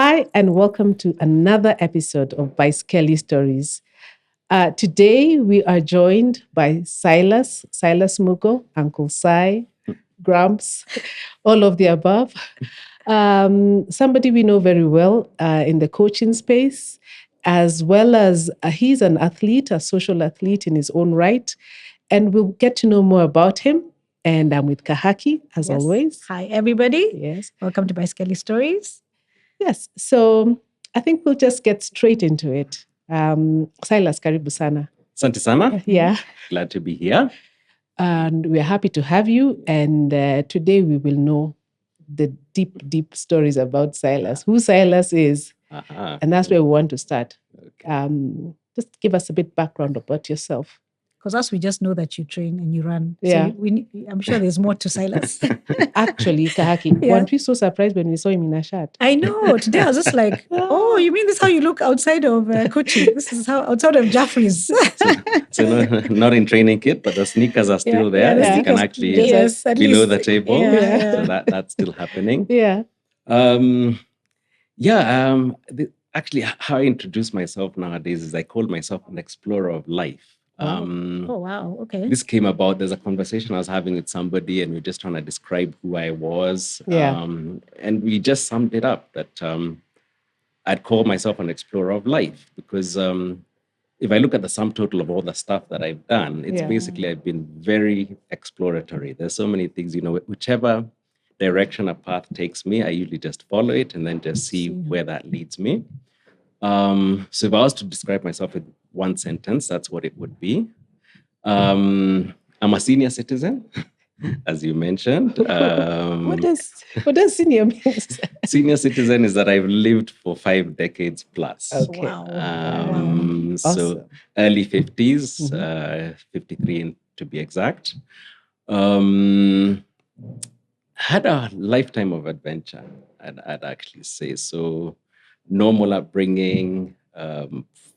Hi, and welcome to another episode of Bicycle Stories. Today, we are joined by Silas Mugo, Uncle Si, Gramps, all of the above. Somebody we know very well in the coaching space, as well as he's an athlete, a social athlete in his own right. And we'll get to know more about him. And I'm with Kahaki, as always. Hi, everybody. Yes. Welcome to Bicycle Stories. Yes. So I think we'll just get straight into it. Silas, karibu sana. Asante sana. Yeah. Glad to be here. And we're happy to have you. And today we will know the deep stories about Silas, who Silas is. And that's where we want to start. Okay. Just give us a bit background about yourself. Because us, we just know that you train and you run. Yeah. So I'm sure there's more to Silas. Actually, Kahaki, weren't we so surprised when we saw him in a shirt? I know. Today I was just like, oh, you mean this is how you look outside of coaching? This is how outside of Jaffrey's. So not in training kit, but the sneakers are still there. the You can sneakers, actually yes, at below least. the table. Yeah. So that's still happening. Yeah. Actually, how I introduce myself nowadays is I call myself an explorer of life. Oh, wow. Okay. This came about, there's a conversation I was having with somebody and we're just trying to describe who I was. Yeah. And we just summed it up that I'd call myself an explorer of life because if I look at the sum total of all the stuff that I've done, it's basically I've been very exploratory. There's so many things, whichever direction a path takes me, I usually just follow it and then just see where that leads me. So if I was to describe myself in one sentence, that's what it would be. I'm a senior citizen, as you mentioned. What does senior mean? Senior citizen is that I've lived for 5 decades plus. Okay. Wow. So early 50s, 53 to be exact. Had a lifetime of adventure, I'd actually say. So normal upbringing,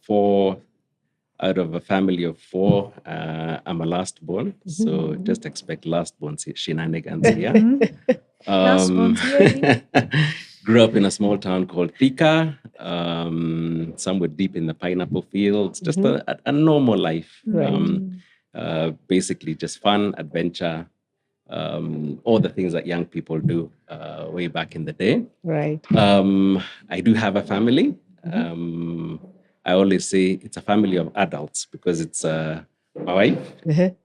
4 out of a family of 4. I'm a last born, so just expect last born shenanigans here. Grew up in a small town called Tipa, somewhere deep in the pineapple fields, just a normal life. Right. Basically just fun, adventure, all the things that young people do way back in the day. Right. I do have a family. I always say it's a family of adults because it's my wife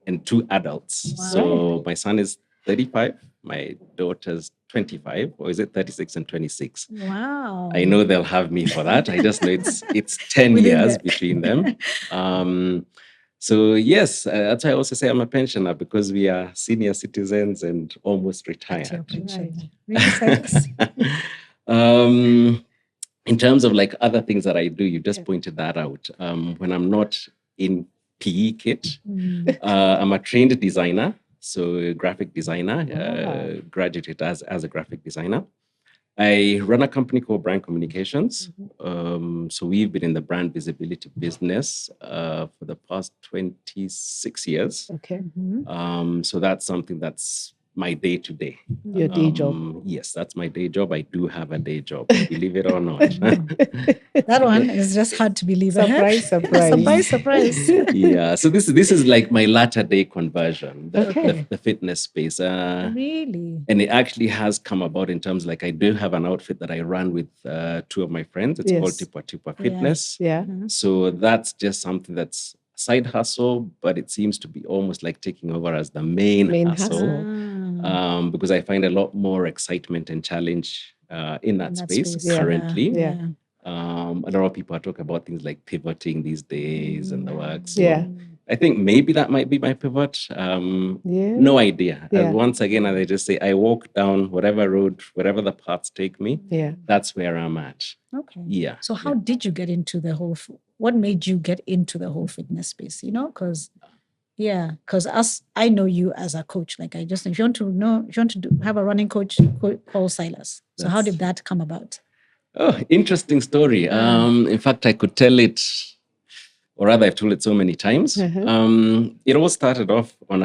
and 2 adults. Wow. So my son is 35, my daughter's 25, or is it 36 and 26? Wow. I know they'll have me for that. I just know it's 10 Within years that. between them. So yes, that's why I also say I'm a pensioner because we are senior citizens and almost retired. Right. Really, Silas? In terms of like other things that I do, you just pointed that out. When I'm not in PE kit, I'm a trained designer, so a graphic designer, graduated as a graphic designer. I run a company called Brand Communications. So we've been in the brand visibility business for the past 26 years. Okay. So that's something that's my day to day. Your day job. Yes, that's my day job. I do have a day job, believe it or not. That one is just hard to believe. Surprise. Surprise. Yeah, so this is like my latter day conversion, Okay. the fitness space. Really? And it actually has come about in terms like I do have an outfit that I run with 2 of my friends. It's called Tipa Fitness. Yeah. So that's just something that's a side hustle, but it seems to be almost like taking over as the main hustle. Because I find a lot more excitement and challenge in that space currently. Yeah. A lot of people are talking about things like pivoting these days and the work. So Yeah. I think maybe that might be my pivot. No idea. Yeah. And once again, as I just say, I walk down whatever road, wherever the paths take me. Yeah. That's where I'm at. Okay. Yeah. So how did you get into the whole, what made you get into the whole fitness space? Because I know you as a coach. Like if you want to have a running coach, call Silas. So how did that come about? Oh, interesting story. In fact, I could tell it, or rather I've told it so many times. It all started off on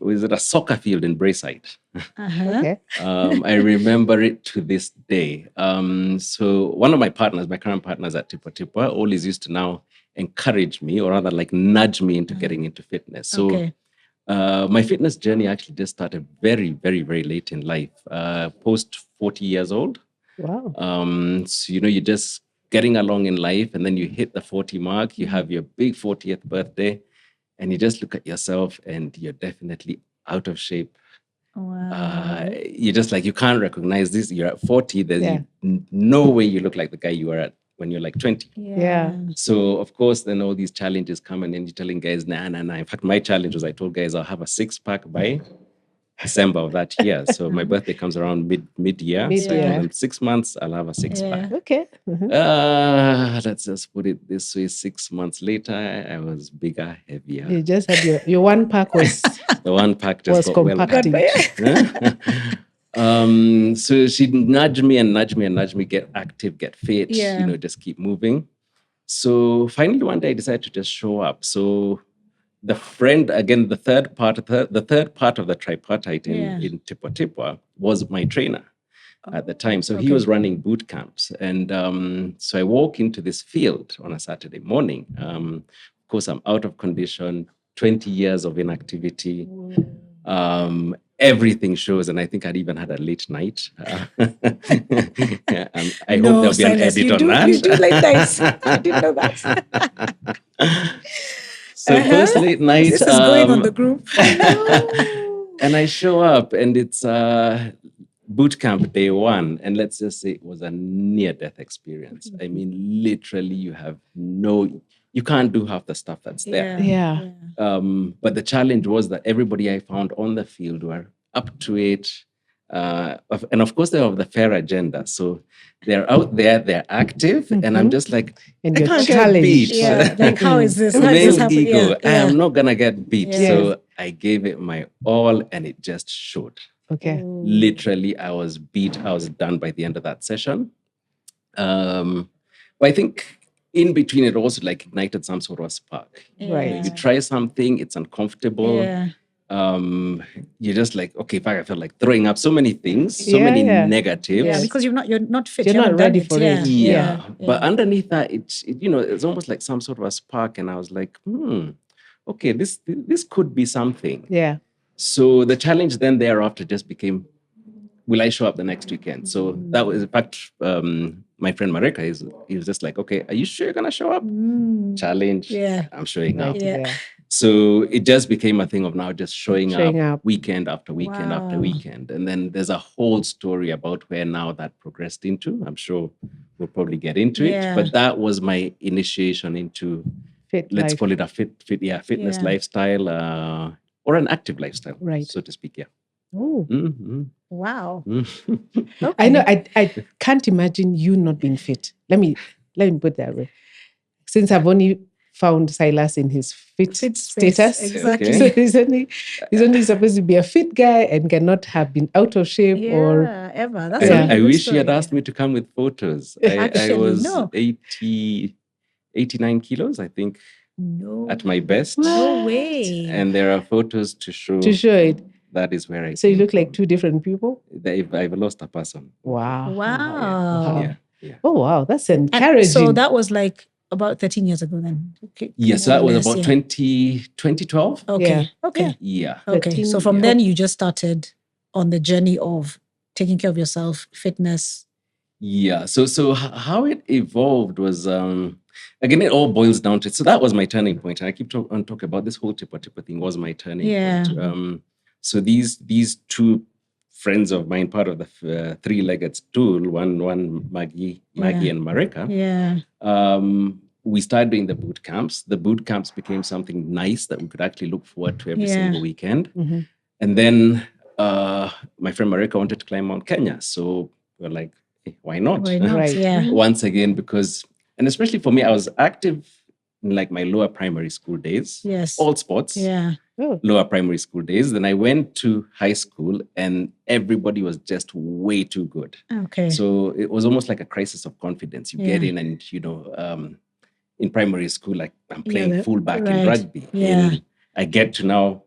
was it a soccer field in Brayside. Uh-huh. Okay. I remember it to this day. So one of my partners, my current partners at Tipa, always used to now encourage me, or rather like nudge me into getting into fitness. So Okay. my fitness journey actually just started very, very, very late in life, post 40 years old. Wow. So, you're just getting along in life, and then you hit the 40 mark, you have your big 40th birthday, and you just look at yourself and you're definitely out of shape. Wow. You're just like, you can't recognize this. You're at 40. There's Yeah. no way you look like the guy you were at when you're like 20. Yeah. So, of course, then all these challenges come, and then you're telling guys, nah. In fact, my challenge was I told guys I'll have a 6-pack by December of that year. So my birthday comes around mid-year. So I Mid-year. told them 6 months, I'll have a 6-pack. Yeah. Okay. Mhm. Let's just put it this way. 6 months later, I was bigger, heavier. You just had your one pack was The one pack just was got well compacting. So she'd nudge me and nudge me and nudge me, get active, get fit, Yeah. just keep moving. So finally one day I decided to just show up. So the friend, again, the third part of the tripartite in Tipa was my trainer at the time. So he was running boot camps. And so I walk into this field on a Saturday morning. Of course, I'm out of condition, 20 years of inactivity. Everything shows, and I think I'd even had a late night. And I hope there'll be an Silas, edit on that. You do late nights. I didn't know that. So first late night. This is going on the group. And I show up, and it's boot camp day 1, and let's just say it was a near-death experience. I mean, literally, you can't do half the stuff that's there. Yeah. But the challenge was that everybody I found on the field were up to it. And of course, they're of the fair agenda. So they're out there, they're active, and I'm just like, And I you're can't get challenged. beat. Yeah. Like, how is this? How is this Male happening? ego. I Yeah. am not going to get beat. Yes. So I gave it my all, and it just showed. Okay. Literally, I was beat. I was done by the end of that session. But I think in between, it also like ignited some sort of spark. Right. You try something, it's uncomfortable. Yeah. You're just like, okay, in fact, I felt like throwing up so many things, so many negatives. Yeah, because you're not fit. You're You not haven't done ready it. for Yeah. it. Yeah. But underneath that, it's almost like some sort of a spark, and I was like, okay, this could be something. Yeah. So the challenge then thereafter just became, will I show up the next weekend? So that was, in fact, my friend Marika, he was just like, okay, are you sure you're going to show up? Challenge. Yeah. I'm showing up. Yeah. So it just became a thing of now just showing up weekend after weekend after Wow. weekend. And then there's a whole story about where now that progressed into. I'm sure we'll probably get into Yeah. it. But that was my initiation into, let's call it a fitness lifestyle, or an active lifestyle, so to speak. Yeah. Oh. Mm-hmm. Wow. Okay. I know. I can't imagine you not being fit. Let me put that way. Since I've only found Silas in his fit status, exactly. So he's only supposed to be a fit guy and cannot have been out of shape or ever. That's I wish you had asked me to come with photos. I was 89 kilos, I think. No. At my best. No way. And there are photos to show it. That is where I. So you look like two different people? I've lost a person. Wow. Yeah. Oh, wow. That's encouraging. So that was like about 13 years ago then? Okay. Yes, that was about 2012. Okay. Yeah. Okay. So from then you just started on the journey of taking care of yourself, fitness. Yeah. So how it evolved was, again, it all boils down to it. So that was my turning point. And I keep on talking about this whole Tipa thing was my turning point. So these two friends of mine, part of the three-legged stool, one Maggie and Marika. We started doing the boot camps. The boot camps became something nice that we could actually look forward to every single weekend. Mm-hmm. And then my friend Marika wanted to climb Mount Kenya. So we're like, hey, why not? Right. Yeah. Once again, because, and especially for me, I was active in like my lower primary school days. Yes. All sports. Yeah. Lower primary school days. Then I went to high school and everybody was just way too good. Okay. So it was almost like a crisis of confidence. You get in and, in primary school, like I'm playing fullback in rugby. Yeah. And I get to now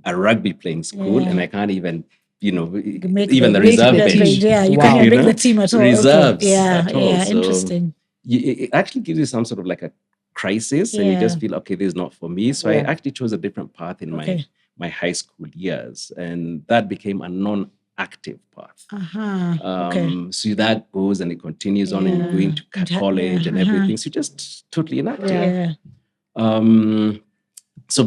a rugby playing school, Yeah. and I can't even, Make even the make reserve the bench. team. Yeah, you Wow. can't even You make know? the team at all. Reserves Okay. Yeah, at all. yeah, So interesting. it actually gives you some sort of like a crisis, and you just feel, okay, this is not for me. So I Yeah. actually chose a different path in Okay. my high school years, and that became a non-active path. Okay. So that goes and it continues on, and you go into college and everything. So you're just totally inactive. Yeah. So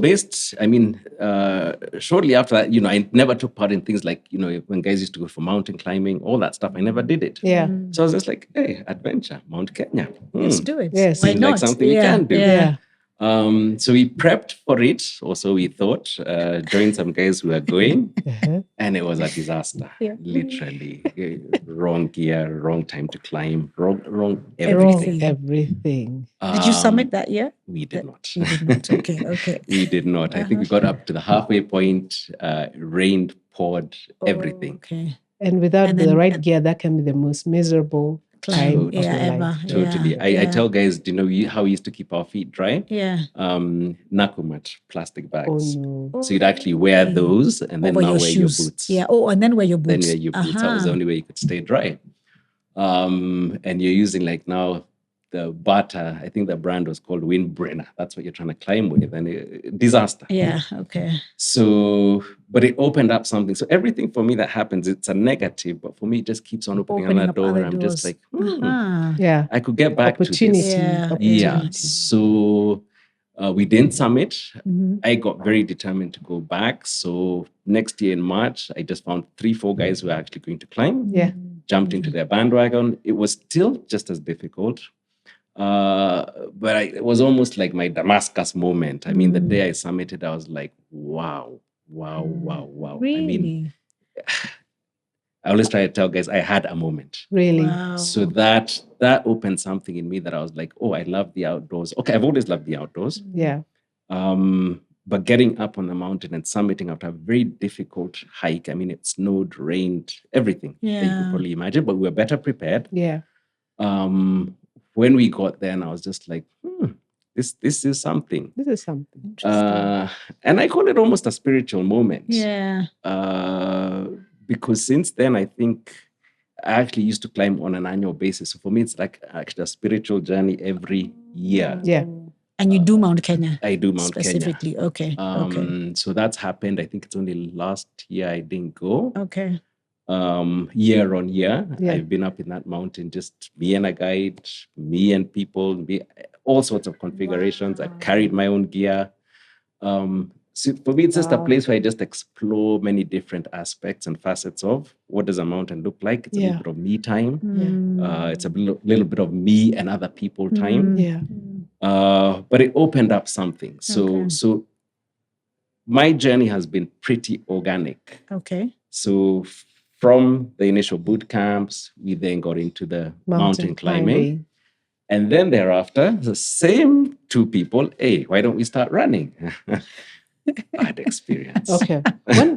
shortly after that, I never took part in things like, when guys used to go for mountain climbing, all that stuff, I never did it. Yeah. So I was just like, hey, adventure, Mount Kenya. Let's do it. Yes. Why Seems not? like something we can do. Yeah. So we prepped for it, or so we thought, joined some guys who were going, and it was a disaster. Yeah. Literally, wrong gear, wrong time to climb, wrong everything. Everything. Did you summit that year? We did not. You did not. Okay. We did not. I think we got up to the halfway point, rained, poured, everything. Okay. And without And the then- right gear, that can be the most miserable time of Totally. your ever. life. Totally. Yeah. I tell guys, do you know how we used to keep our feet dry? Yeah. Nakumat, plastic bags. Oh no. So you'd actually wear those and then Over now your wear shoes. your boots. Yeah. Oh, and then wear your Then boots. wear your boots. That was the only way you could stay dry. And you're using like now the Bata, I think the brand was called Windbrenner. That's what you're trying to climb with. And disaster. Yeah. Okay. So, but it opened up something. So everything for me that happens, it's a negative, but for me, it just keeps on opening another up door. other And I'm just doors. like, Yeah. I could get back to Opportunity. this. Yeah. Yeah. Opportunity. So we didn't summit. Mhm. I got very determined to go back. So next year in March, I just found 3-4 guys who were actually going to climb. Yeah. Jumped into their bandwagon. It was still just as difficult. But it was almost like my Damascus moment. I mean, the day I summited, I was like, wow. Really? I mean, I always try to tell guys I had a moment. Really. Wow. So that opened something in me that I was like, oh, I love the outdoors. Okay, I've always loved the outdoors. Yeah. But getting up on the mountain and summiting after a very difficult hike, I mean, it snowed, rained, everything that you could probably imagine, but we were better prepared. Yeah. When we got there, and I was just like, this is something. This is something. Interesting. And I call it almost a spiritual moment. Yeah. Because since then, I think I actually used to climb on an annual basis. So for me, it's like actually a spiritual journey every year. Yeah. And you do Mount Kenya I do Mount specifically. Kenya. Okay. Okay. So that's happened. I think it's only last year I didn't go. Okay. Year on year, Yeah. I've been up in that mountain, just me and a guide, me and people, all sorts of configurations. I've carried my own gear. So for me, it's just a place where I just explore many different aspects and facets of what does a mountain look like. It's a little bit of me time. It's a little bit of me and other people time. Yeah. But it opened up something. Okay. So my journey has been pretty organic. Okay. So from the initial boot camps, we then got into the mountain climbing. And then thereafter, the same 2 people, hey, why don't we start running? Bad experience. Okay.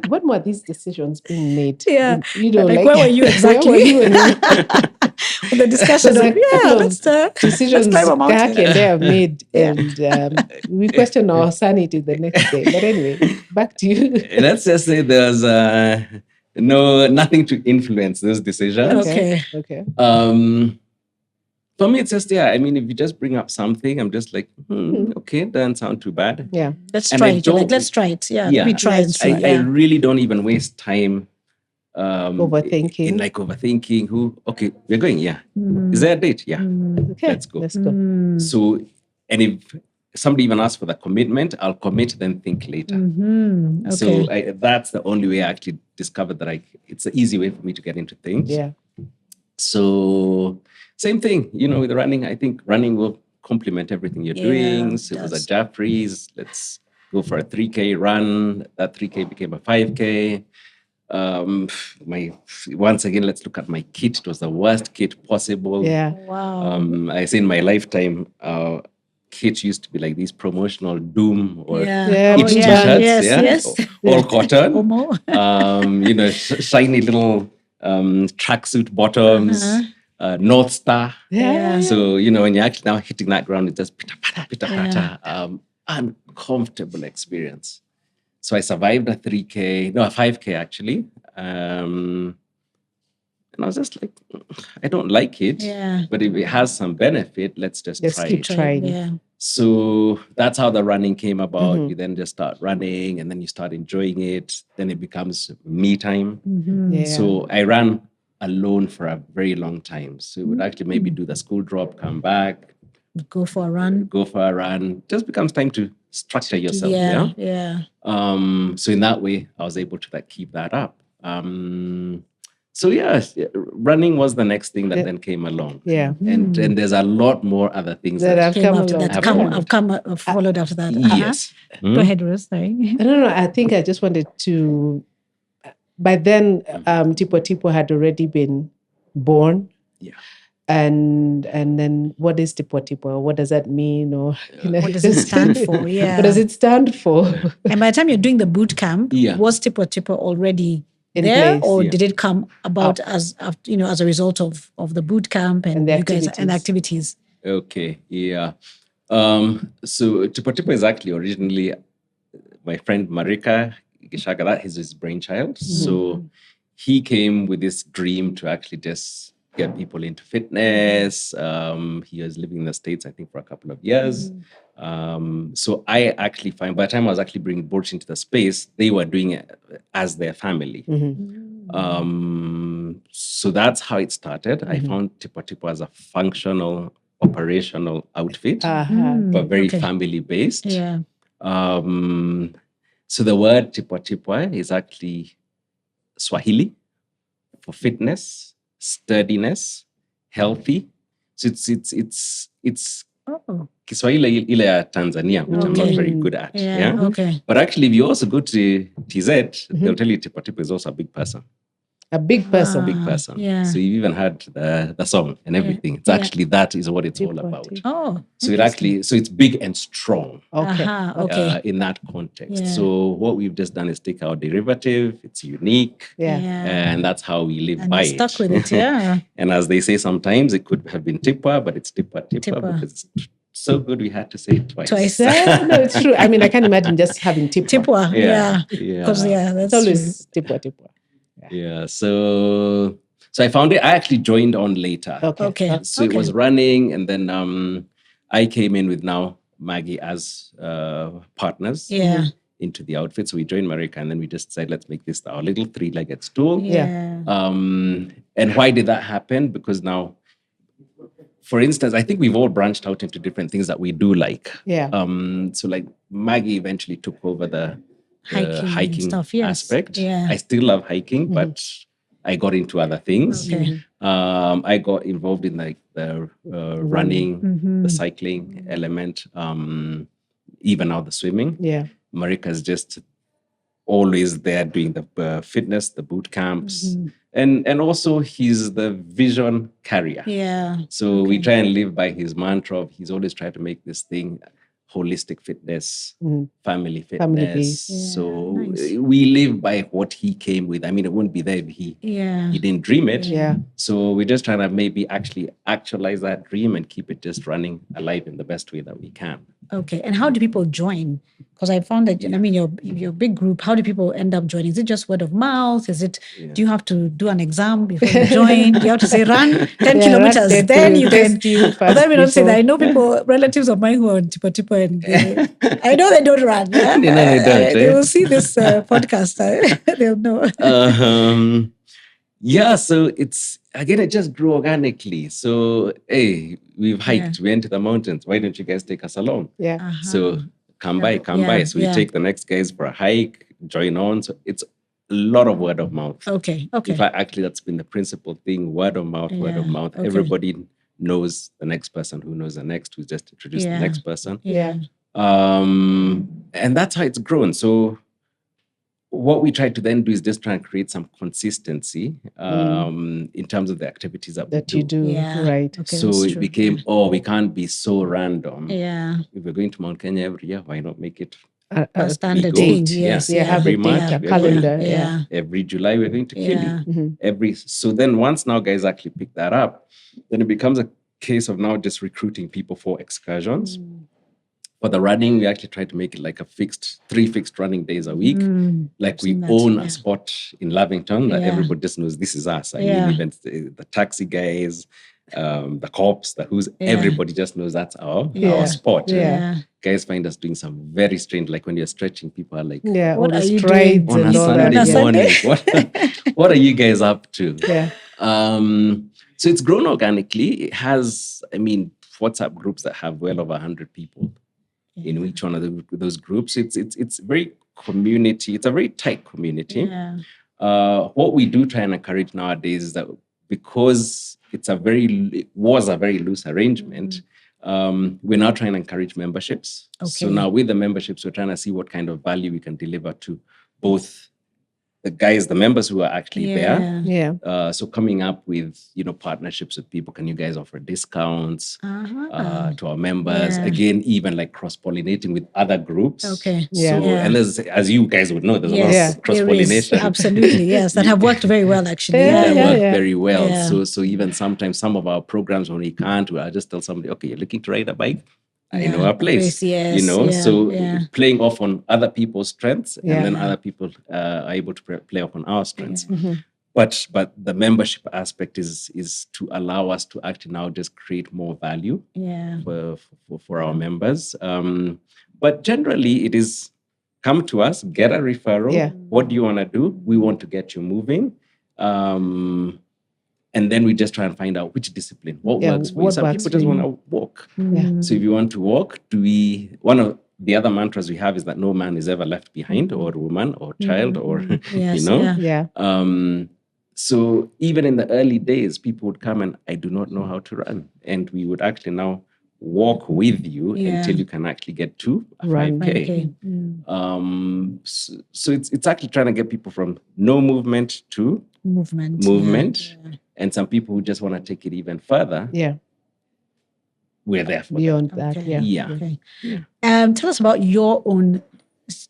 When were these decisions being made? Yeah. You know, Like, where were you exactly? Where were you when The discussion of, let's decisions climb a mountain. back and they are made, and we question our sanity the next day. But anyway, back to you. Let's just say there's nothing to influence those decisions. Okay. Okay. For me, it's just, I mean, if you just bring up something, I'm just like, okay, doesn't sound too bad. Yeah. Let's And try I it. You're like, don't- let's try it. Yeah. Let me try and see. I really don't even waste time Overthinking. in like overthinking. Okay, we're going, yeah. Is there a date? Yeah. Okay. Let's go. Let's go. So, and if somebody even asks for the commitment, I'll commit, then think later. Okay. So that's the only way I actually discovered that it's an easy way for me to get into things. Yeah. So same thing, with the running. I think running will complement everything you're doing. So it was does. a Jaffrey's. Let's go for a 3K run. That 3K became a 5K. Once again, let's look at my kit. It was the worst kit possible. Yeah. Wow. I say in my lifetime, kit used to be like these promotional Doom or Yeah. It t-shirts, Yes. all cotton. Omo. Shiny little tracksuit bottoms, North Star. Yeah. So, when you're actually now hitting that ground, it's just pita-pata, pita-pata. Uncomfortable experience. So I survived a 3K, no, a 5K actually. And I was just like, I don't like it. Yeah. But if it has some benefit, let's just Let's try keep it. trying. Yeah. So that's how the running came about. You then just start running and then you start enjoying it. Then it becomes me time. Yeah. So I ran alone for a very long time. So it would actually maybe do the school drop, come back, Go for a run. Just becomes time to structure yourself. Yeah. So in that way, I was able to keep that up. So yeah, running was the next thing that then came along. Yeah. And there's a lot more other things That have Came come after along. that. I've followed after that. Yes. Go ahead, Rose. Sorry. No. I think I just wanted to. By then, Tipa had already been born. Yeah. And then what is Tipa? What does that mean? Or What does it stand for? Yeah. What does it stand for? And by the time you're doing the boot camp, Yeah. was Tipa already In there, place, or yeah. did it come about as a result of the boot camp and the you guys activities. and activities? Okay. Yeah. So Tipa is actually originally my friend Marika Gishaga, that is his brainchild. So he came with this dream to actually just get people into fitness. He was living in the States, I think, for a couple of years. So I actually find by the time I was actually bringing boards into the space, they were doing it as their family. So that's how it started. I found Tipa as a functional, operational outfit, but very family-based. Yeah. So the word Tipa is actually Swahili for fitness, sturdiness, healthy. So it's Oh. Kiswahili ile ya Tanzania, which I'm not very good at. Yeah. Okay. But actually, if you also go to TZ, they'll tell you Tipa is also a big person. A big person. Big person. Yeah. So you even heard the song and everything. It's actually that is what it's all about. Oh. So it's big and strong. Okay. Okay. In that context. Yeah. So what we've just done is take our derivative. It's unique. Yeah. And that's how we live And by you're stuck it. with it, yeah. And as they say, sometimes it could have been Tipa, but it's Tipa because it's so good we had to say it twice. No, it's true. I mean, I can't imagine just having Tipa. Tipa, yeah. Because It's that's always Tipa. Yeah. So I found it. I actually joined on later. Okay. So it was running, and then I came in with now Maggie as partners into the outfit. So we joined Marika, and then we just said, let's make this our little three-legged stool. Yeah. And why did that happen? Because now, for instance, I think we've all branched out into different things that we do like. Yeah. So like Maggie eventually took over the hiking stuff, yes. aspect. Yeah. I still love hiking, but I got into other things. Okay. I got involved in like the running, the cycling element, even now the swimming. Yeah. Marika's just always there doing the fitness, the boot camps, and also he's the vision carrier. Yeah. So we try and live by his mantra of he's always trying to make this thing holistic fitness, family fitness. So we live by what he came with. I mean, it wouldn't be there if he didn't dream it. Yeah. So we're just trying to maybe actually actualize that dream and keep it just running alive in the best way that we can. Okay. And how do people join? Because I found that, I mean, your big group, how do people end up joining? Is it just word of mouth? Is it, do you have to do an exam before you join? Do you have to say run 10 kilometers? Then you can. But then we don't say that. I know people, relatives of mine who are on Tipa, and I know they don't run. Yeah? They don't. They will see this podcast. They'll know. Yeah, so it just grew organically. So, hey, we've hiked, we went to the mountains. Why don't you guys take us along? Yeah. So come by. So we take the next guys for a hike, join on. So it's a lot of word of mouth. Okay. In fact, actually, that's been the principal thing, word of mouth. Okay. Everybody knows the next person who knows the next, who's just introduced the next person. Yeah. And that's how it's grown. So what we try to then do is just try and create some consistency in terms of the activities that you do. Yeah. Right. Okay, so it became, we can't be so random. Yeah. If we're going to Mount Kenya every year, why not make it a standard date? thing? Yes. Have a date, a calendar. Yeah. Every July, we're going to Kili. So then once now guys actually pick that up, then it becomes a case of now just recruiting people for excursions. For the running, we actually try to make it like three fixed running days a week. Like I've we seen that, own yeah. a spot in Lavington that Yeah. everybody just knows this is us. I Yeah. mean, even the taxi guys, the cops, everybody just knows that's our spot. Yeah. Guys find us doing some very strange, like when you're stretching, people are like, Yeah, What all the are you strides doing on a and all Sunday that. Yeah. morning, what are you guys up to? Yeah. So it's grown organically. It has, I mean, WhatsApp groups that have well over 100 people in each one of those groups. It's very community. It's a very tight community. Yeah. What we do try and encourage nowadays is that because it was a very loose arrangement, we're now trying to encourage memberships. So Okay. now with the memberships, we're trying to see what kind of value we can deliver to both the members who are actually there. Yeah. So coming up with, partnerships with people. Can you guys offer discounts to our members? Yeah. Again, even like cross-pollinating with other groups. Okay. Yeah. So, and there's, as you guys would know, there's a lot Yes, of cross-pollination. there is. Absolutely, yes, that have worked very well, actually. Yeah, They work yeah. very well. Yeah. So even sometimes some of our programs, when we can't, I just tell somebody, okay, you're looking to ride a bike? I know a place, yes, so yeah. playing off on other people's strengths, Yeah. and then other people are able to play off on our strengths. Mhm. But the membership aspect is to allow us to actually now just create more value Yeah. for our members. But generally, it is come to us, get a referral. Yeah. What do you want to do? We want to get you moving. And then we just try and find out which discipline, what works for you. what Some works people for just you. want to walk. Yeah. So if you want to walk, one of the other mantras we have is that no man is ever left behind, or woman, or child, or, Yes, Yeah. So even in the early days, people would come and I do not know how to run. And we would actually now walk with you until you can actually get to a Run. 5K. Okay. So it's actually trying to get people from no movement to Movement. Yeah. and some people who just want to take it even further. Yeah. We're there for Beyond Okay. that. Yeah. Yeah. Okay. Tell us about your own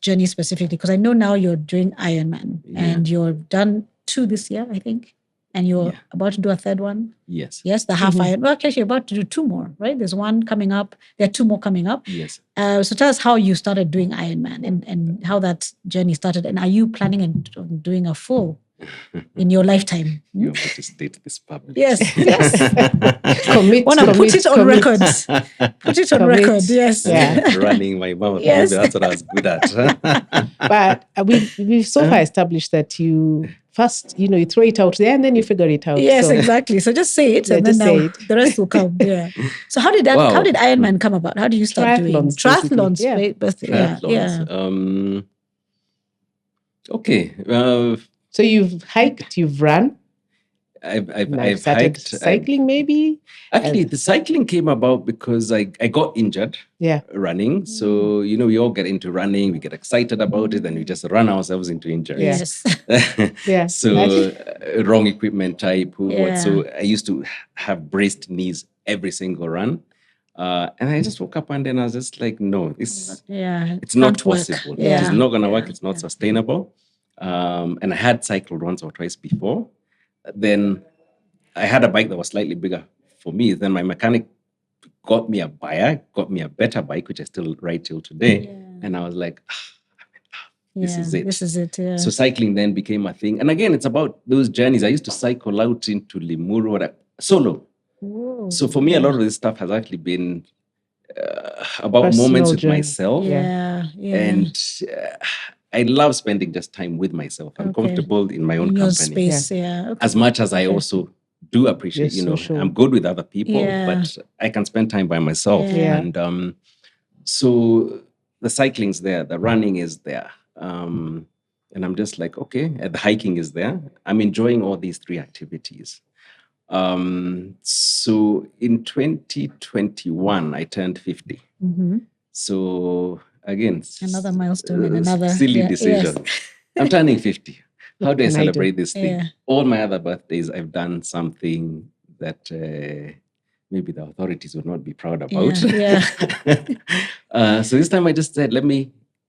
journey specifically, because I know now you're doing Ironman and you're done 2 this year, I think, and you're about to do a 3rd one. Yes. Yes, the half Iron. Well, actually, you're about to do 2 more, right? There's one coming up. There are 2 more coming up. Yes. So tell us how you started doing Ironman and how that journey started, and are you planning on doing a full in your lifetime? You want me to state this publicly? Yes, yes. Commit. Want to put commit, it on commit. record. Put it on Commit. record. Yes. Yeah. Running my mouth. Yes. Maybe that's what I was good at. But we've so far established that you first, you throw it out there and then you figure it out. Yes, So, exactly. So just say it, Yeah, and then just say now it. the rest will come. Yeah. So how did that? Wow. How did Ironman come about? How did you start doing Triathlons, basically. triathlons? Yeah. Yeah. Triathlons. Okay. So you've hiked, you've run, I've started hiked. cycling maybe. Actually, the cycling came about because I got injured Yeah. running. So, we all get into running, we get excited about it, and we just run ourselves into injuries. Yes. Yeah. So, wrong equipment type. So, I used to have braced knees every single run. And I just woke up and then I was just like, no, it's not Can't work. possible. Yeah. It is not going to work. It's not sustainable. And I had cycled once or twice before. Then I had a bike that was slightly bigger for me. Then my mechanic got me a better bike, which I still ride till today. Yeah. And I was like, this is it. This is it. Yeah. So cycling then became a thing. And again, it's about those journeys. I used to cycle out into Limuru solo. Whoa. So for me, a lot of this stuff has actually been about Personal moments with journey. myself. Yeah. And I love spending just time with myself. I'm comfortable in my own In your company. space. Yeah. Okay. As much as I also do appreciate, Yes, social. I'm good with other people, Yeah. but I can spend time by myself. Yeah. And so the cycling's there, the running is there. And I'm just like, okay, the hiking is there. I'm enjoying all these 3 activities. So in 2021, I turned 50. Mm-hmm. So again, Another milestone and another silly decision. Yes. I'm turning 50. How do I Can I do? celebrate this thing? Yeah. All my other birthdays, I've done something that maybe the authorities would not be proud about. Yeah. So this time I just said,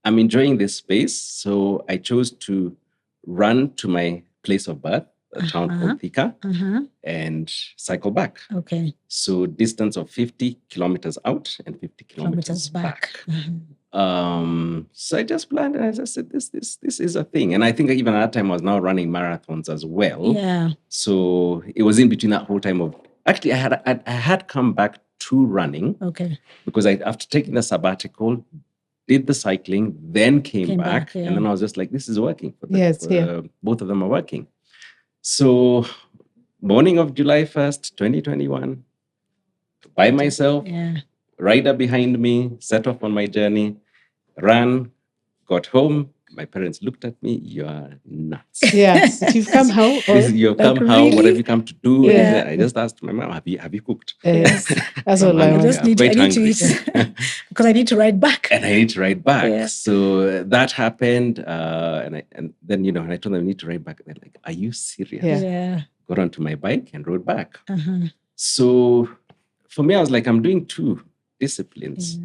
I'm enjoying this space. So I chose to run to my place of birth a town called Tipa, and cycle back. Okay. So distance of 50 kilometers out and 50 kilometers back. So I just planned and I just said, this is a thing. And I think even at that time I was now running marathons as well. Yeah. So it was in between that whole time of, actually I had come back to running. Okay. Because after taking the sabbatical, did the cycling, then came back. And then I was just like, this is working. Both of them are working. So morning of July 1st, 2021, by myself, rider behind me, set off on my journey, ran, got home. My parents looked at me, you are nuts. Yes. You've come how? You've come how? Really? What have you come to do? Yeah. I just asked my mom, have you cooked? Yes. That's all I just need to eat because I need to ride back. And I need to ride back. Yeah. So that happened. And then, I told them I need to ride back. They're like, are you serious? Yeah. Got onto my bike and rode back. So for me, I was like, I'm doing two disciplines.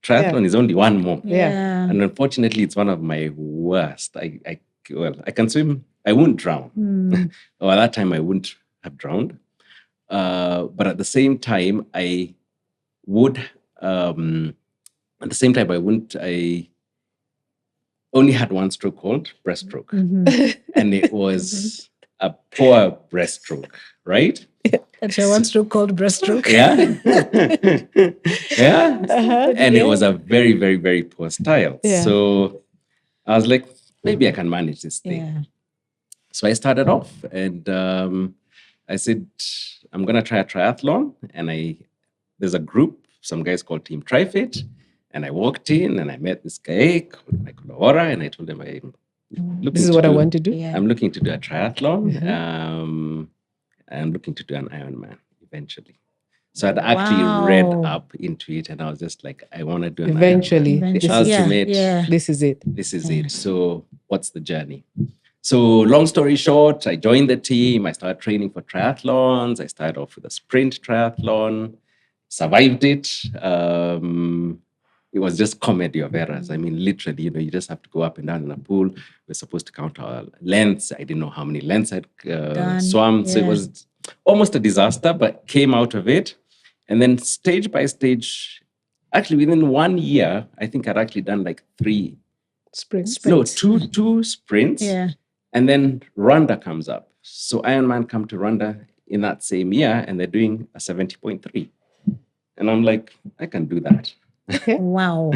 Triathlon is only one more. Yeah. And unfortunately, it's one of my worst. I can swim. I won't drown. Or at that time, I wouldn't have drowned. But at the same time, I only had one stroke called breaststroke. And it was a poor breaststroke, right? That's your one stroke called breaststroke. Yeah. And it was a very, very, very poor style. Yeah. So I was like, maybe I can manage this thing. Yeah. So I started off and I said, I'm going to try a triathlon. And there's a group, some guys called Team TriFit. And I walked in and I met this guy called Michael Ora, and I told him, this is what I want to do. Yeah. I'm looking to do a triathlon. I'm looking to do an Ironman eventually. So I'd actually read up into it, and I was just like, I want to do an eventually. Ironman. The ultimate. This is it. This is it. So what's the journey? So long story short, I joined the team. I started training for triathlons. I started off with a sprint triathlon, survived it. It was just comedy of errors. I mean, literally, you just have to go up and down in a pool. We're supposed to count our lengths. I didn't know how many lengths I'd swum. So it was almost a disaster, but came out of it. And then stage by stage, actually within 1 year, I think I'd actually done like 3 sprints. No, two sprints. Yeah. And then Rwanda comes up. So Ironman come to Rwanda in that same year, and they're doing a 70.3. And I'm like, I can do that. Wow.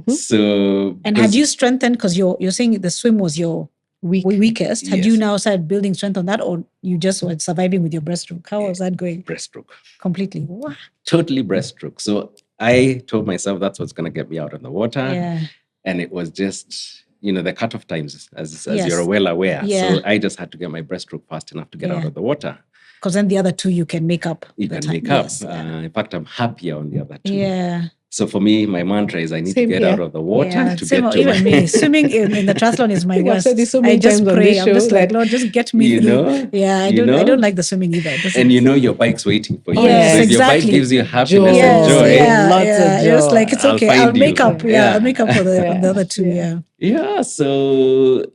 So, and had you strengthened, because you're saying the swim was your weakest, had you now started building strength on that, or you just were surviving with your breaststroke? How was that going? Breaststroke. Completely. What? Totally breaststroke. So I told myself that's what's going to get me out of the water. Yeah. And it was just, the cutoff times, as you're well aware. Yeah. So I just had to get my breaststroke fast enough to get out of the water. Because then the other two you can make up. You can make up. In fact, I'm happier on the other two. Yeah. So for me, my mantra is I need to get out of the water to get to even me. Swimming in the triathlon is my worst. I just pray. I'm just like, Lord, just get me through. Yeah, I don't like the swimming either. And your bike's waiting for you. Yes, so if exactly. your bike gives you happiness and joy, lots of joy. Just like, it's okay. I'll make up. Yeah. I'll make up for the other two. Yeah. Yeah. So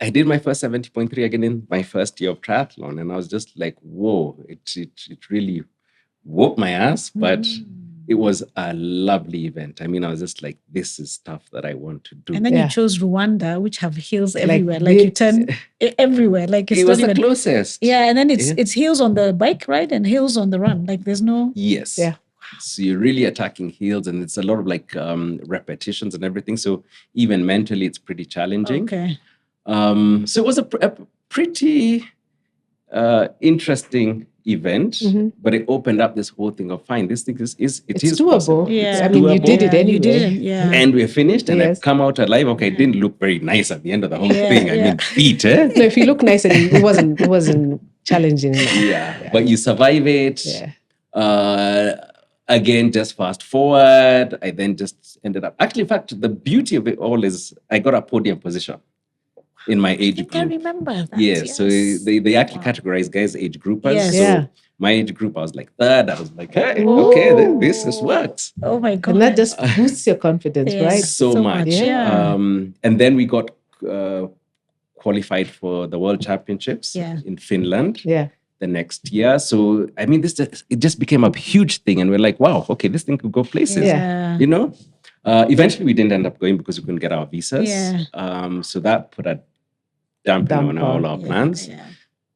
I did my first 70.3 again in my first year of triathlon. And I was just like, whoa, it really whooped my ass. But it was a lovely event. I mean, I was just like, this is stuff that I want to do. And then you chose Rwanda, which have hills everywhere. Like you turn everywhere. Like it was the closest. Yeah, and then it's hills on the bike ride and hills on the run. Like there's no... Yes. Yeah. So you're really attacking hills, and it's a lot of like repetitions and everything. So even mentally, it's pretty challenging. Okay. So it was a pretty interesting event, but it opened up this whole thing of fine. This thing is doable. Possible. Yeah, I mean, you did it anyway. You did it, yeah. And we're finished, and I've come out alive. Okay, it didn't look very nice at the end of the whole thing. I mean, feet, No, if you look nice, it wasn't challenging. Yeah, but you survive it. Yeah. Again, just fast forward. I then just ended up. Actually, in fact, the beauty of it all is I got a podium position in my age group. I remember that. Yes. So they actually categorize guys age groupers. Yes. So my age group, I was like third. I was like, hey, okay, this works. Oh my God. And that just boosts your confidence, right? So much. Yeah. And then we got qualified for the World Championships in Finland the next year. So, I mean, it just became a huge thing. And we're like, wow, okay, this thing could go places, you know? Eventually, we didn't end up going because we couldn't get our visas. So that put a dampener on all our plans.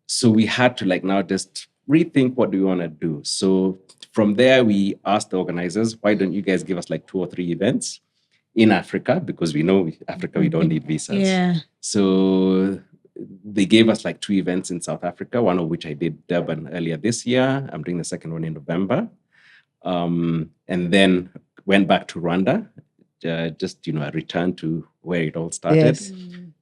So we had to now just rethink what do we want to do. So from there, we asked the organizers, why don't you guys give us 2 or 3 events in Africa? Because we know Africa, we don't need visas. So they gave us 2 events in South Africa, one of which I did Durban earlier this year. I'm doing the second one in November. And then went back to Rwanda, just, a return to where it all started.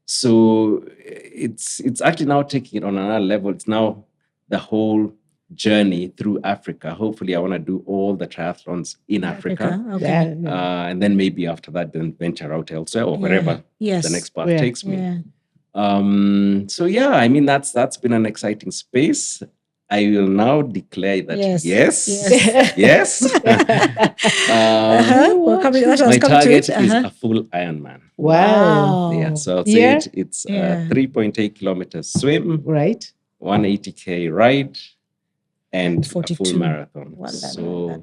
So it's actually now taking it on another level. It's now the whole journey through Africa. Hopefully, I want to do all the triathlons in Africa. And then maybe after that, then venture out elsewhere or wherever the next path takes me. So I mean, that's been an exciting space. I will now declare that yes. My target is a full Ironman. Wow. Yeah, so I'll say it's 3.8 kilometers swim, right? 180K ride, and 42. A full marathon. So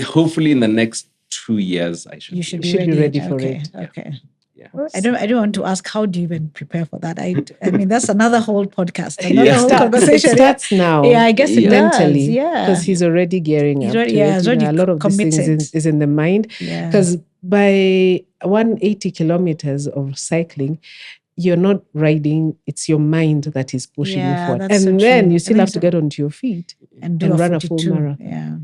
hopefully in the next 2 years, you should be ready for it. Okay. Yeah. I don't want to ask how do you even prepare for that. I mean that's another whole podcast, another whole conversation. It starts now. Yeah, I guess it mentally. Does. Yeah, because he's already gearing up. He's already a lot of committed. these things is in the mind. Because by 180 kilometers of cycling, you're not riding; it's your mind that is pushing you forward, and then you still have to get onto your feet and run a full marathon. Yeah.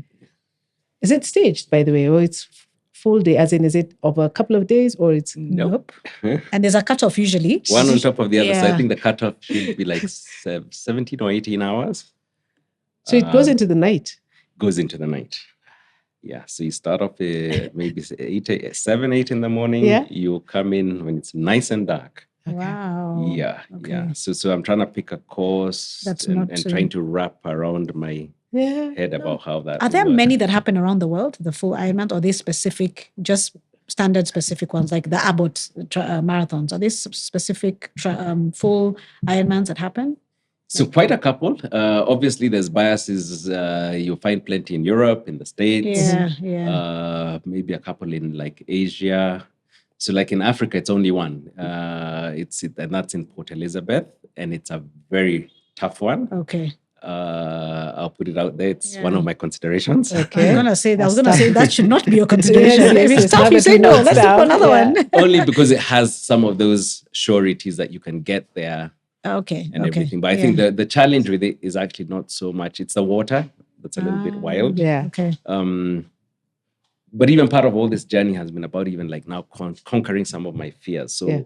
Is it staged, by the way, or it's full day? As in, is it over a couple of days, or it's nope? And there's a cutoff usually. One on top of the other. So I think the cutoff should be 17 or 18 hours. So it goes into the night. Goes into the night. Yeah. So you start off maybe 7, 8 in the morning. Yeah. You come in when it's nice and dark. Okay. Wow. Yeah. Okay. Yeah. So I'm trying to pick a course and trying to wrap around my head about how that. Are there many that happen around the world, the full Ironman, or are they specific, just standard specific ones like the Abbott marathons? Are these specific full Ironmans that happen? So quite a couple. Obviously, there's biases. You'll find plenty in Europe, in the States. Maybe a couple in Asia. So in Africa, it's only one. And that's in Port Elizabeth, and it's a very tough one. Okay. I'll put it out there. It's one of my considerations. Okay. I was gonna say that should not be your consideration. If it's tough, you say no. Let's look for another one. Only because it has some of those sureties that you can get there. Okay. And everything. But I think the challenge with it is actually not so much. It's the water that's a little bit wild. Yeah. Okay. But even part of all this journey has been about even now conquering some of my fears. So,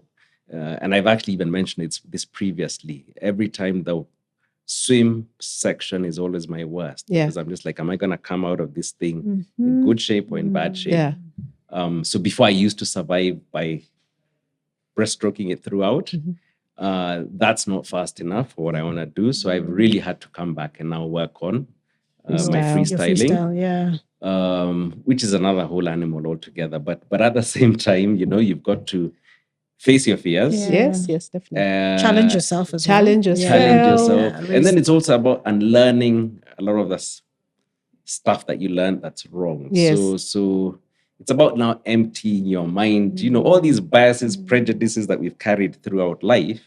and I've actually even mentioned this previously. Every time the swim section is always my worst. Because I'm just am I going to come out of this thing in good shape or in bad shape? Yeah. So before I used to survive by breaststroking it throughout. That's not fast enough for what I want to do. So I've really had to come back and now work on my freestyling. Which is another whole animal altogether. But at the same time, you've got to face your fears. Yes, definitely. Challenge yourself as well. Challenge yourself. And then it's also about unlearning a lot of the stuff that you learned that's wrong. Yes. So it's about now emptying your mind. All these biases, prejudices that we've carried throughout life.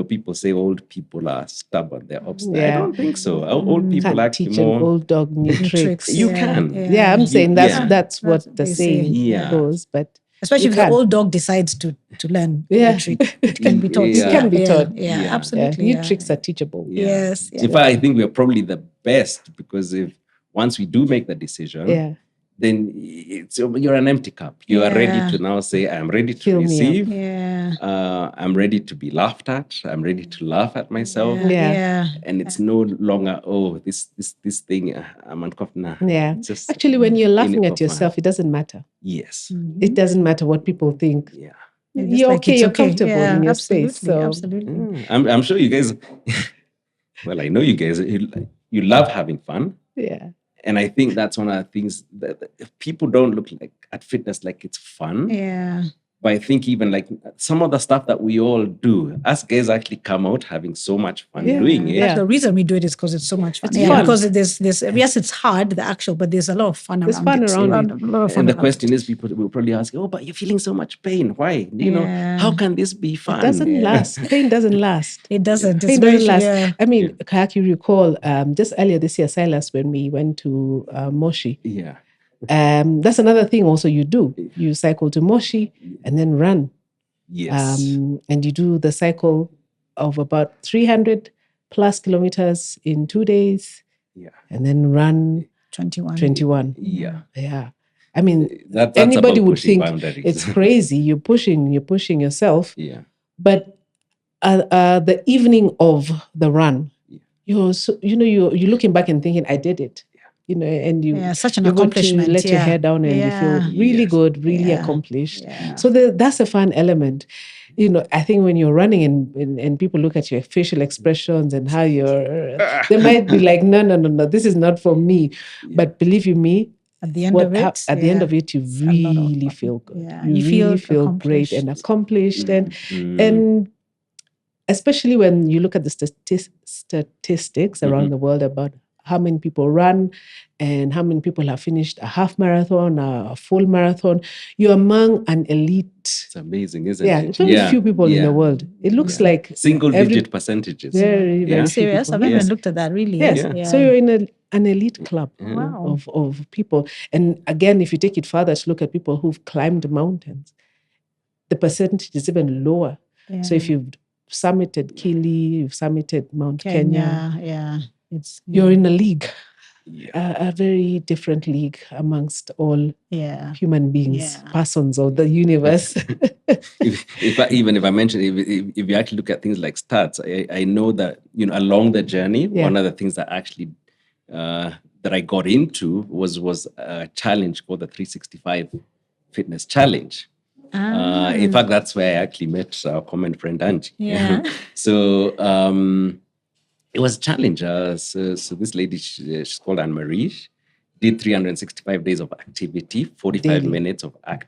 People say old people are stubborn, they're obstinate. I don't think so. Old people actually teach more. An old dog new tricks. You can. Yeah, I'm saying that's what the saying goes. But especially if the old dog decides to learn a trick, it can be taught. It can be taught. Yeah, absolutely. New tricks are teachable. Yes. In fact, I think we're probably the best because once we do make the decision, then you're an empty cup. You are ready to now say, I'm ready to receive. I'm ready to be laughed at. I'm ready to laugh at myself. And it's no longer, this thing, I'm uncomfortable. Actually, when you're laughing at yourself, it doesn't matter. Yes. It doesn't matter what people think. Yeah. You're okay, you're comfortable in your space. So absolutely. I'm sure you guys, well, I know you guys, you love having fun. Yeah. And I think that's one of the things that people don't look at fitness like it's fun. Yeah. But I think even like some of the stuff that we all do, us guys actually come out having so much fun doing it. That's the reason we do it is because it's so much fun. It's fun. Because there's yes, it's hard, the actual, but there's a lot of fun There's around fun it. around it. A lot of fun And the around question it. is, people will probably ask, oh, but you're feeling so much pain. Why? You know, how can this be fun? It doesn't last. Pain doesn't last. It doesn't. It's Pain very, doesn't last. yeah. I mean, can you recall just earlier this year, Silas, when we went to Moshi? Yeah. That's another thing also you do. You cycle to Moshi and then run. Yes. And you do the cycle of about 300 plus kilometers in 2 days. Yeah. And then run 21. Yeah. Yeah. I mean, That's anybody about would pushing think boundaries. it's crazy. You're pushing yourself. Yeah. But the evening of the run, you're looking back and thinking, I did it. You know, and such an you're going accomplishment. to let your head down and you feel really good, really accomplished. Yeah. So that's a fun element. You know, I think when you're running and people look at your facial expressions and how they might be like, no, this is not for me. Yeah. But believe you me, at the end of it, you really feel good. Yeah. You really feel great and accomplished. And especially when you look at the statistics around the world about how many people run and how many people have finished a half marathon, a full marathon. You're among an elite. It's amazing, isn't it? It's only few people in the world. It looks like single-digit percentages. Very, very serious. I've never looked at that, really. Yes. Yeah. So you're in an elite club of people. And again, if you take it further to look at people who've climbed mountains, the percentage is even lower. Yeah. So if you've summited Kili, you've summited Mount Kenya. You're in a league, a very different league amongst all human beings, persons of the universe. If I mention, if you actually look at things like stats, I know that, you know, along the journey, one of the things that actually that I got into was a challenge called the 365 Fitness Challenge. In fact, that's where I actually met our common friend Angie. Yeah. So it was a challenge. So this lady, she's called Anne-Marie, did 365 days of activity, 45 Daily. minutes of an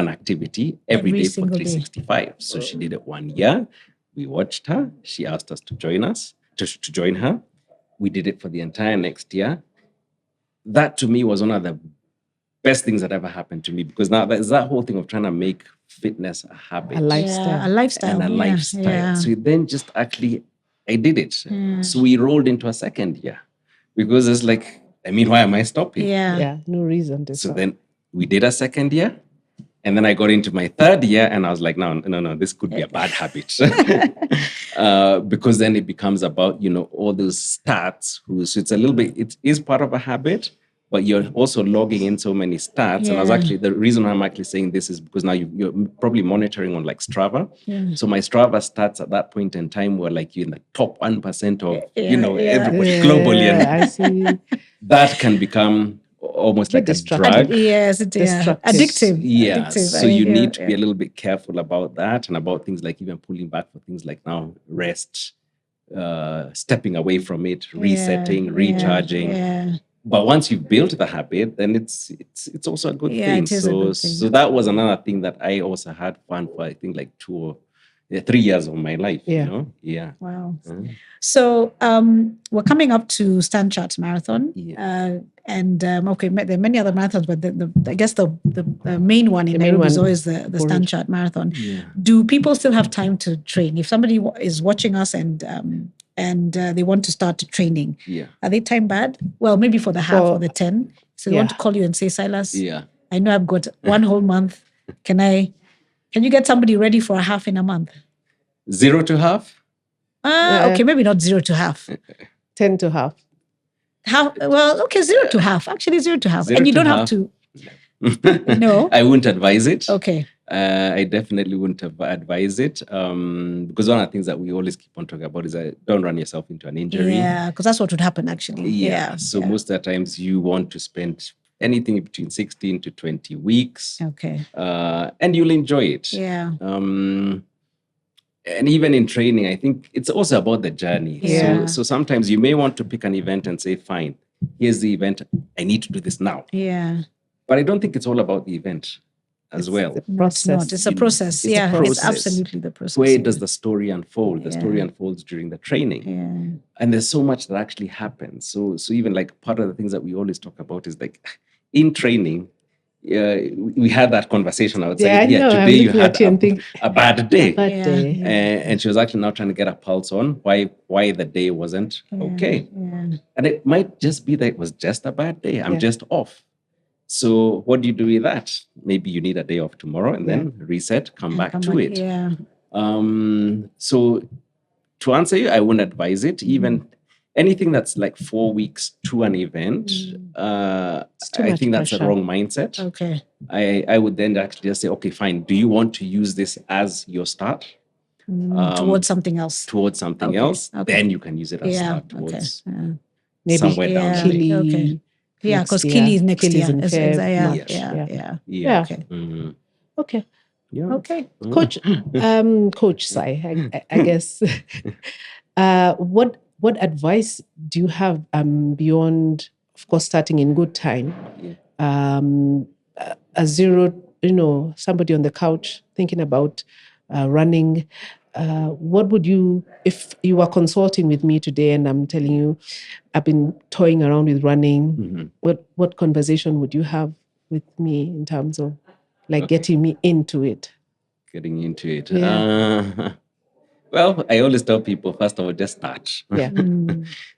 activity every day for 365. So she did it 1 year. We watched her. She asked us to join her. We did it for the entire next year. That to me was one of the best things that ever happened to me, because now there's that whole thing of trying to make fitness a habit, a lifestyle. So then just actually, I did it. So we rolled into a second year, because it's like, I mean, why am I stopping? Yeah, no reason to stop. Then we did a second year, and then I got into my third year, and I was like, no, this could be a bad habit, because then it becomes about, you know, all those stats. So it's a little bit, it is part of a habit, but you're also logging in so many stats. And I was actually, the reason I'm actually saying this is because now you're probably monitoring on like Strava. Yeah. So my Strava stats at that point in time were like in the top 1% of, everybody globally. And I see. That can become almost like a drug. Yes, it is. Addictive. Yeah. Addictive. So you need to be a little bit careful about that, and about things like even pulling back for things like now rest, stepping away from it, resetting, recharging. Yeah. But once you've built the habit, then it's also a good thing. So that was another thing that I also had fun for, I think, like 2 or 3 years of my life. Yeah. You know? Yeah. Wow. So we're coming up to Stanchart Marathon. Yeah. And there are many other marathons, but I guess the main one in Nairobi is always the Stanchart Marathon. Yeah. Do people still have time to train? If somebody is watching us and they want to start training, are they time bad? Well, maybe for the half or the 10. So they want to call you and say, Silas, I know I've got 1 whole month. Can you get somebody ready for a half in a month? 0 to half? Okay, maybe not 0 to half. 10 to half. Half? Well, okay, 0 to half. Actually, 0 to half. And you don't have to. No. I wouldn't advise it. Okay. I definitely wouldn't advise it, because one of the things that we always keep on talking about is don't run yourself into an injury. Yeah, because that's what would happen actually. Yeah. So most of the times you want to spend anything between 16 to 20 weeks. Okay. And you'll enjoy it. Yeah. And even in training, I think it's also about the journey. Yeah. So sometimes you may want to pick an event and say, fine, here's the event. I need to do this now. Yeah. But I don't think it's all about the event. as well. The No, it's not. process. It's a process. It's a Yeah, it's process. absolutely the process. Where does the story unfold? The story Yeah. unfolds during the training. Yeah. And there's so much that actually happens. So even like part of the things that we always talk about is like in training, we had that conversation. I would say, I know. today I'm you looking had at you and think, a bad day. bad Yeah, day. yeah. And she was actually now trying to get a pulse on why the day wasn't okay. Yeah. And it might just be that it was just a bad day. I'm Yeah. just off. So what do you do with that? Maybe you need a day off tomorrow and then reset, come back to it. Yeah. So to answer you, I wouldn't advise it. Even anything that's like 4 weeks to an event, I much think that's a pressure. wrong mindset. Okay. I would then actually just say, okay, fine. Do you want to use this as your start? Towards something else. Towards something Okay, else, okay. then you can use it as Yeah. start Okay. towards Maybe somewhere down the Kili. line. Okay. Yeah, next because year. Kili is next Kili is year. in It's- Feb, yeah, March. yeah. Yeah. Okay. Mhm. Okay. Yeah. Okay. Coach, Coach Sai, I guess. What advice do you have beyond, of course, starting in good time? A zero, somebody on the couch thinking about running. What would you, if you were consulting with me today and I'm telling you, I've been toying around with running, what conversation would you have with me in terms of like getting me into it? Getting into it. Yeah. Well, I always tell people, first of all, just start. Yeah.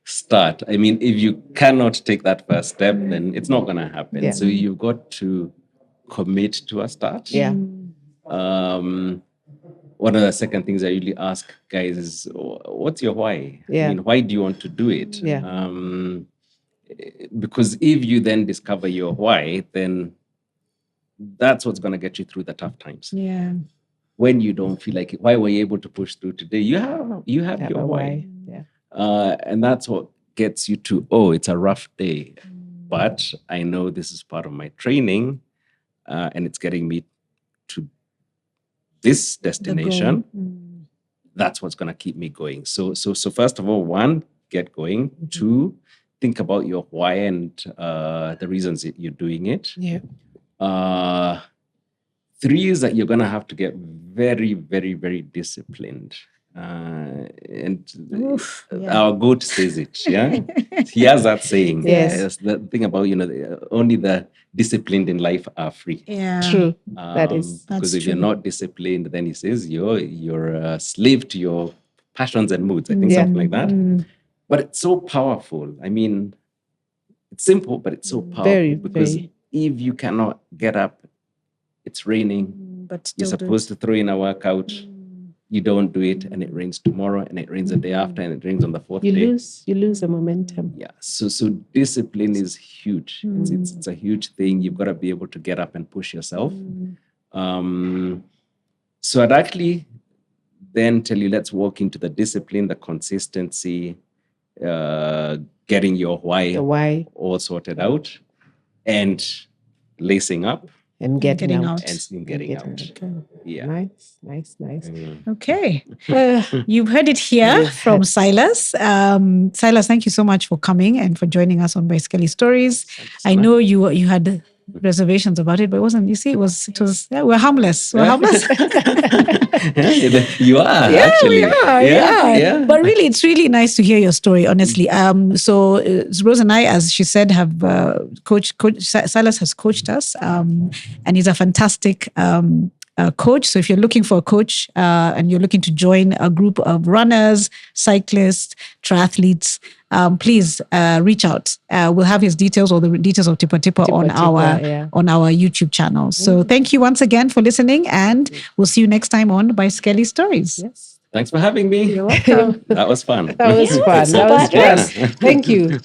Start. I mean, if you cannot take that first step, then it's not going to happen. Yeah. So you've got to commit to a start. Yeah. One of the second things I usually ask guys is, what's your why? Yeah. I mean, why do you want to do it? Yeah. Because if you then discover your why, then that's what's going to get you through the tough times. Yeah. When you don't feel like it, why were you able to push through today? You have your why. Yeah. And that's what gets you to, it's a rough day, but I know this is part of my training, and it's getting me to this destination. That's what's going to keep me going. So first of all, one, get going. Two, think about your why and the reasons that you're doing it. Yeah. Three is that you're going to have to get very, very, very disciplined. Our goat says it. Yeah, he has that saying. Yes. The thing about only the disciplined in life are free. Yeah. True. That is. Because That's if you're true. not disciplined, then he says you're a slave to your passions and moods. I think something like that. But it's so powerful. I mean, it's simple, but it's so powerful because if you cannot get up, it's raining, But you're still supposed to throw in a workout, you don't do it, and it rains tomorrow, and it rains the day after, and it rains on the fourth day. You lose the momentum. Yeah. So discipline is huge. It's a huge thing. You've got to be able to get up and push yourself. So I'd actually then tell you, let's walk into the discipline, the consistency, getting your The why all sorted out, and lacing up and getting out. and getting out. Okay. Yeah. Nice. Okay. You've heard it here from Silas. Silas, thank you so much for coming and for joining us on Bicycle Stories. I know you had reservations about it, but it wasn't. You see, it was. We're harmless. We're harmless. You are actually. We are. Yeah. But really, it's really nice to hear your story. Honestly, so Rose and I, as she said, have coach Silas has coached us, and he's a fantastic coach. So if you're looking for a coach and you're looking to join a group of runners, cyclists, triathletes, please reach out. We'll have his details or the details of Tipa on our YouTube channel. So thank you once again for listening, and we'll see you next time on Bicycle Stories. Yes. Thanks for having me. You're welcome. That was fun. That was fun. Thank you.